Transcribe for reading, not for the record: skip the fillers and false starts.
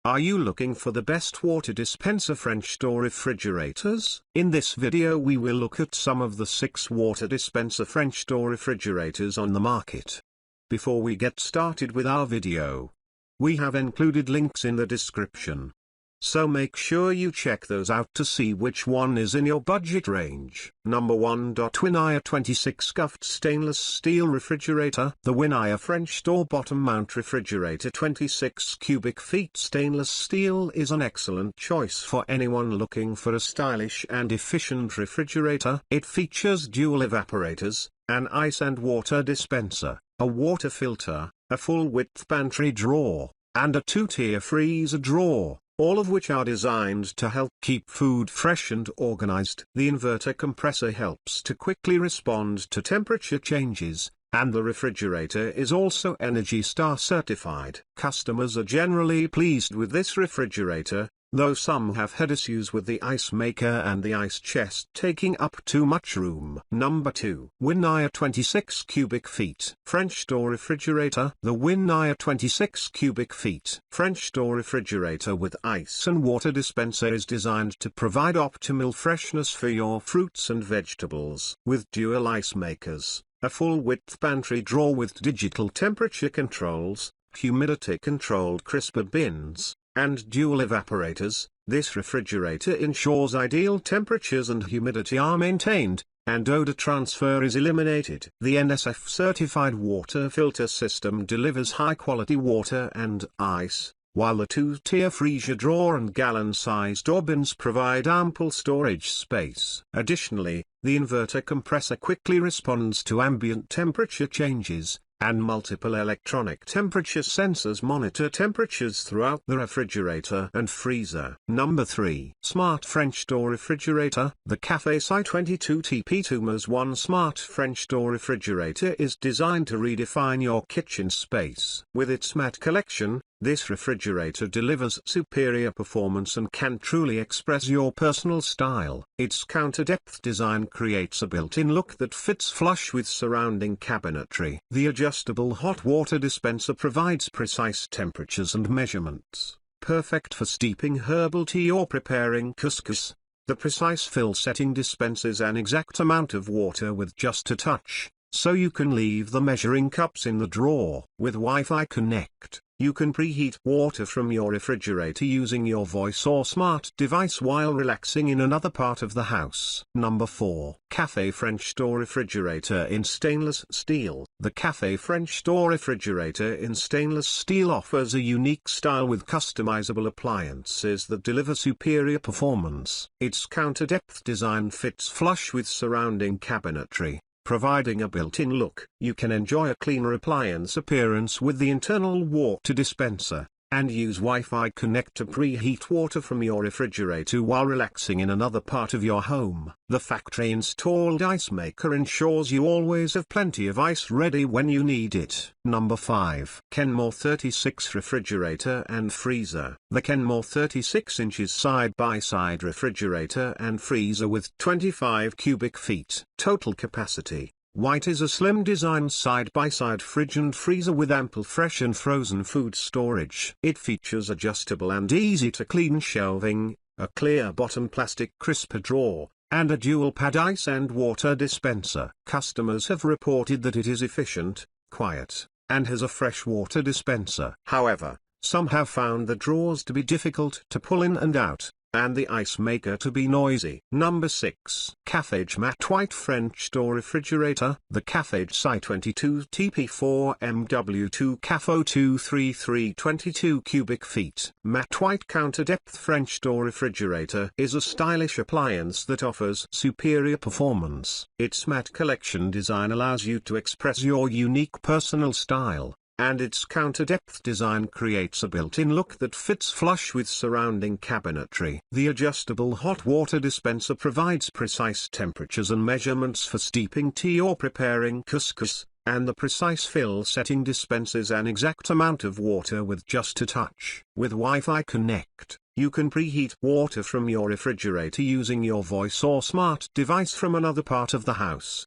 Are you looking for the best water dispenser French door refrigerators? In this video we will look at some of the 6 water dispenser French door refrigerators on the market. Before we get started with our video, we have included links in the description. So make sure you check those out to see which one is in your budget range. Number 1. Winia 26 scuffed stainless steel refrigerator. The Winia French door bottom mount refrigerator 26 cubic feet stainless steel is an excellent choice for anyone looking for a stylish and efficient refrigerator. It features dual evaporators, an ice and water dispenser, a water filter, a full-width pantry drawer, and a 2-tier freezer drawer, all of which are designed to help keep food fresh and organized. The inverter compressor helps to quickly respond to temperature changes, and the refrigerator is also Energy Star certified. Customers are generally pleased with this refrigerator, though some have had issues with the ice maker and the ice chest taking up too much room. Number 2. Winia 26 cubic feet French door refrigerator. The Winia 26 cubic feet French door refrigerator with ice and water dispenser is designed to provide optimal freshness for your fruits and vegetables. With dual ice makers, a full-width pantry drawer with digital temperature controls, humidity-controlled crisper bins, and dual evaporators, this refrigerator ensures ideal temperatures and humidity are maintained, and odor transfer is eliminated. The NSF-certified water filter system delivers high-quality water and ice, while the 2-tier freezer drawer and gallon-sized door bins provide ample storage space. Additionally, the inverter compressor quickly responds to ambient temperature changes, and multiple electronic temperature sensors monitor temperatures throughout the refrigerator and freezer. Number 3. Smart French door refrigerator. The Cafe Si 22 TP2 1 Smart French door refrigerator is designed to redefine your kitchen space. With its matte collection, this refrigerator delivers superior performance and can truly express your personal style. Its counter-depth design creates a built-in look that fits flush with surrounding cabinetry. The adjustable hot water dispenser provides precise temperatures and measurements, perfect for steeping herbal tea or preparing couscous. The precise fill setting dispenses an exact amount of water with just a touch, so you can leave the measuring cups in the drawer. With Wi-Fi Connect, you can preheat water from your refrigerator using your voice or smart device while relaxing in another part of the house. Number 4. Cafe French door refrigerator in stainless steel. The Cafe French door refrigerator in stainless steel offers a unique style with customizable appliances that deliver superior performance. Its counter-depth design fits flush with surrounding cabinetry, providing a built-in look. You can enjoy a cleaner appliance appearance with the internal water dispenser, and use Wi-Fi Connect to preheat water from your refrigerator while relaxing in another part of your home. The factory-installed ice maker ensures you always have plenty of ice ready when you need it. Number 5. Kenmore 36 refrigerator and freezer. The Kenmore 36 inches side-by-side refrigerator and freezer with 25 cubic feet total capacity. White is a slim design side-by-side fridge and freezer with ample fresh and frozen food storage. It features adjustable and easy-to-clean shelving, a clear bottom plastic crisper drawer, and a dual-pad ice and water dispenser. Customers have reported that it is efficient, quiet, and has a fresh water dispenser. However, some have found the drawers to be difficult to pull in and out, and the ice maker to be noisy. Number 6. Cafage Matte White French door refrigerator. The Cafage Si 22 TP4MW2 CAFO 233 22 cubic feet matte white counter-depth French door refrigerator is a stylish appliance that offers superior performance. Its matte collection design allows you to express your unique personal style, and its counter-depth design creates a built-in look that fits flush with surrounding cabinetry. The adjustable hot water dispenser provides precise temperatures and measurements for steeping tea or preparing couscous, and the precise fill setting dispenses an exact amount of water with just a touch. With Wi-Fi Connect, you can preheat water from your refrigerator using your voice or smart device from another part of the house.